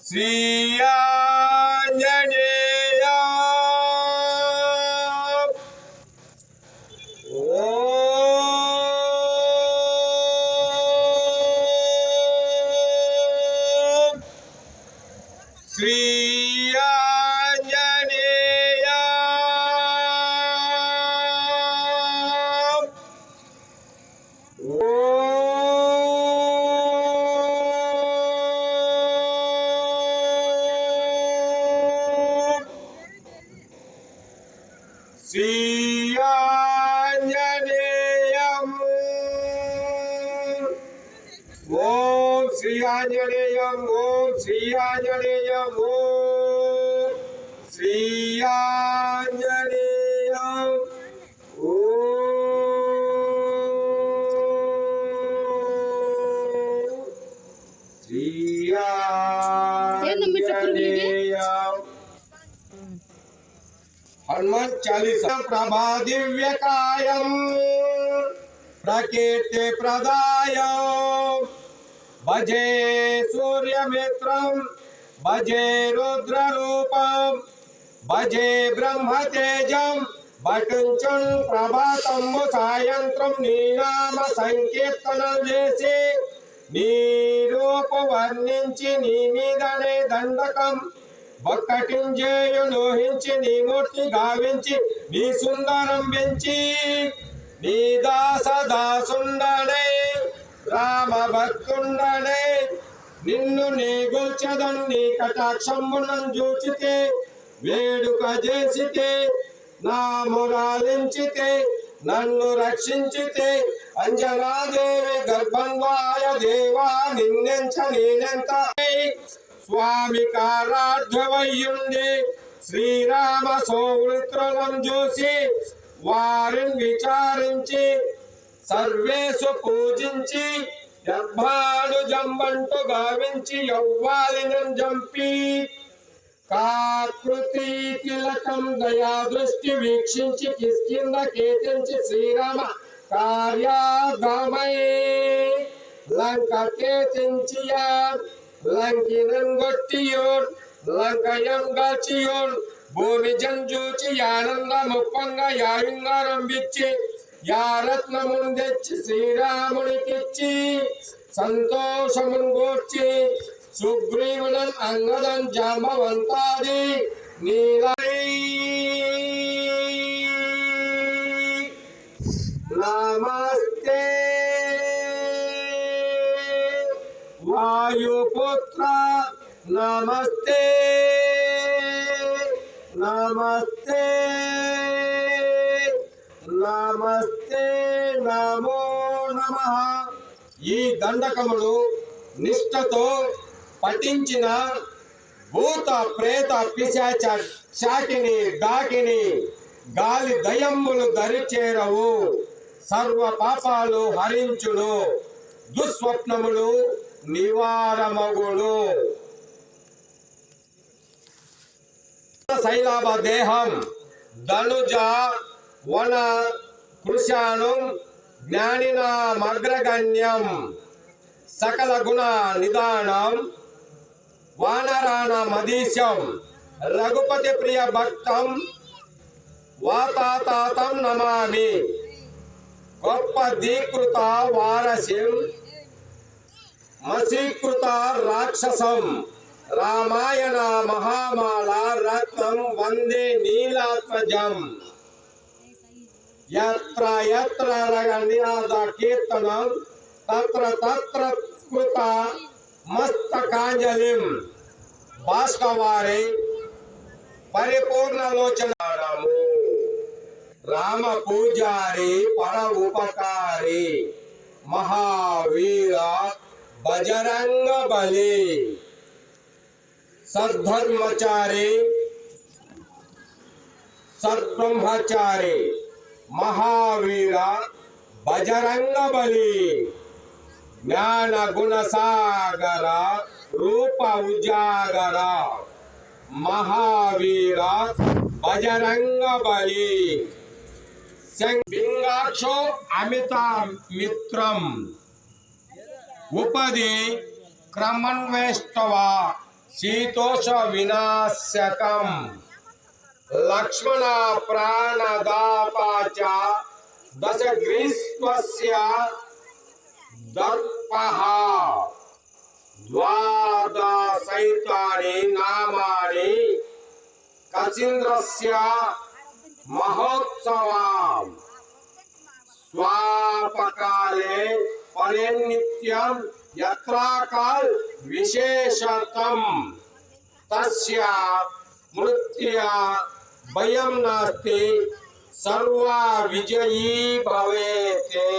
శ్రీ ఆంజనేయ శ్రీ ఆంజనేయ శ్రీ ఆంజనేయం ఓం శ్రీ ఆంజనేయం ఓం శ్రీ ఆంజనేయం ఓం శ్రీ ఆంజనేయం ఓం శ్రీ ఆంజనేయం हनुमान चालीसा प्रभा दिव्य कायम प्रकीर्ति प्रदाय भजे सूर्य मित्रम भजे रुद्र रूपम भजे ब्रह्म तेजम भटुंचन प्रभातम सायंत्रम नीनाम संकीर्तनम చేసి నీ రూప వర్ణించి నీ మీదనే దండకం ఒక్కటించేయు లోహించి నీ మూర్తి గావించి నీ సుందరం పెంచి నీ దాసుండనే రామ భక్తుండనే నిన్ను నీ గొల్చెదను నీ కటాక్షంబునం చూచితే వేడుక చేసితే నా మురాలించితే నన్ను రక్షించితే అంజనాదేవి గర్భంగాయ దేవా నిన్నెంచ నేనెంత స్వామి కారాధ్యవయ్యుండి శ్రీరామ సౌమిత్రులను చూసి వారిని విచారించి సర్వేసు పూజించి యర్భాను జంబంటు గావించి యవ్వాలిని జంపి కాకృతి తిలకం దయా దృష్టి వీక్షించి కిష్కింద కేతించి శ్రీరామ కార్యాగమై లంక కేతించియా లంకినం గొట్టియోన్ లంకయం గాచియోన్ భూమి జంజూచి ఆనంద ముప్పంగా యాయుంగారంభించి యారత్నమును తెచ్చి శ్రీరామునికిచ్చి సంతోషమును గూర్చి సుగ్రీవునం అంగదం జాంబవంతాది నీలై నమస్తే वायुपुत्र नमस्ते नमस्ते नमस्ते नमो नमः ఈ దండకములు నిష్ఠతో పఠించిన భూత ప్రేత పిశాచ శాకిని డాకిని గాలి దయమ్ములు దరిచేరవు సర్వ పాపాలు హరించును దుస్వప్నములు నివారమగును శైలాభ దేహం ధనుజ వన కృశాణం జ్ఞానినామగ్రగణ్యం సకల గుణ నిదానం వానరాణ మదీశం రఘుపతి ప్రియ భక్తం వాతాతాతం నమామి గొప్ప దీకృత వారసిం మసీకృత రాక్షసం రామాయణ మహామాల రత్నం వందే నీలాత్మజం యత్ర యత్ర రగనినాద కీర్తనం తత్ర తత్ర కృత మస్తకాంజలిం భాస్కవారి పరిపూర్ణలోచనాము రామ పూజారి పర ఉపకారి మహావీర बजरंग बली सद्धर्मचारी सद्ब्रह्मचारी महावीर बजरंग बली ज्ञान गुण सागर रूप उजागर महावीर बजरंग बली बिंगाक्षो अमिता मित्रम उपदि क्रमन्वेष्टव శీతోష వినాశకం లక్ష్మణ ప్రాణదాపాచ దశ గ్రీష్మస్య దర్పః ద్వాదశైతాని నామాని కచీంద్రస్య మహోత్సవం స్వాపకాలే పరినిత్యం యత్రాకాల్ విశేషతం తస్య మృత్యా భయం నాస్తి సర్వా విజయీ భవేతే.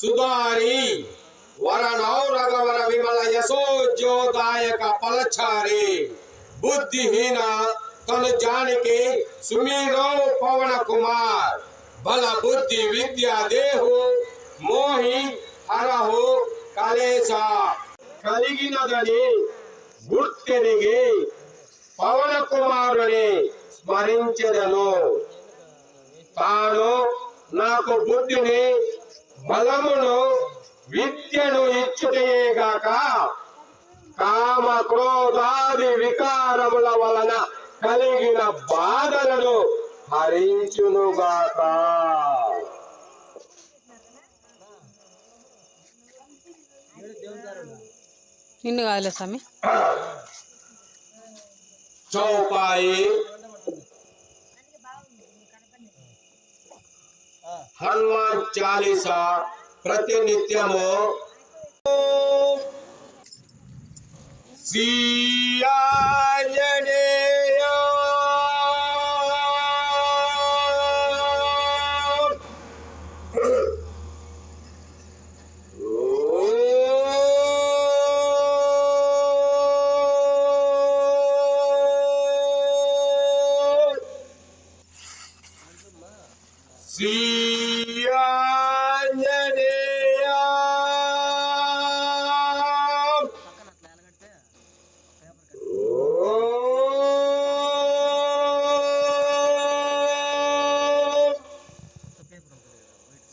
సుధారి వరణౌ రఘవర విమల యశోజ్యోదాయక పలచారి బుద్ధిహీన తను జానికి సుమీరో పవన కుమార్ బల బుద్ధి విద్యా దేహు మోహి హరహు కలేశ కలిగినదని గుర్తెరిగి పవన కుమారుని స్మరించెదను. తాను నాకు బుద్ధిని బలమును విద్యను ఇచ్చుటయేగాక కామ క్రోధాది వికారముల వలన కలిగిన బాధలను హరించునుగాక. నిన్ను కాదులే స్వామి. చౌపాయి హనుమాన్ చాలీసా ప్రతినిత్యము శ్రీ ఆంజనేయ శ్రీ ఆంజనేయ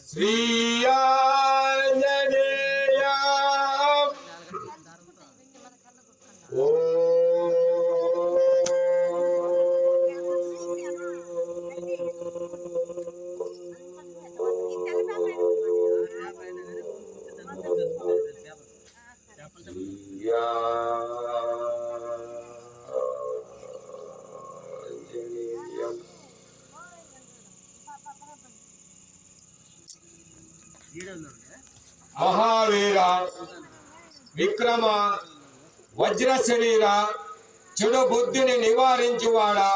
శ్రీ ఆంజనేయ మహావీర విక్రమ వజ్ర శరీర చెడు బుద్ధిని నివారించువాడా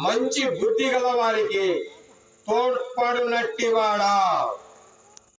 మంచి బుద్ధి గల వారికి తోడ్పడునట్టివాడా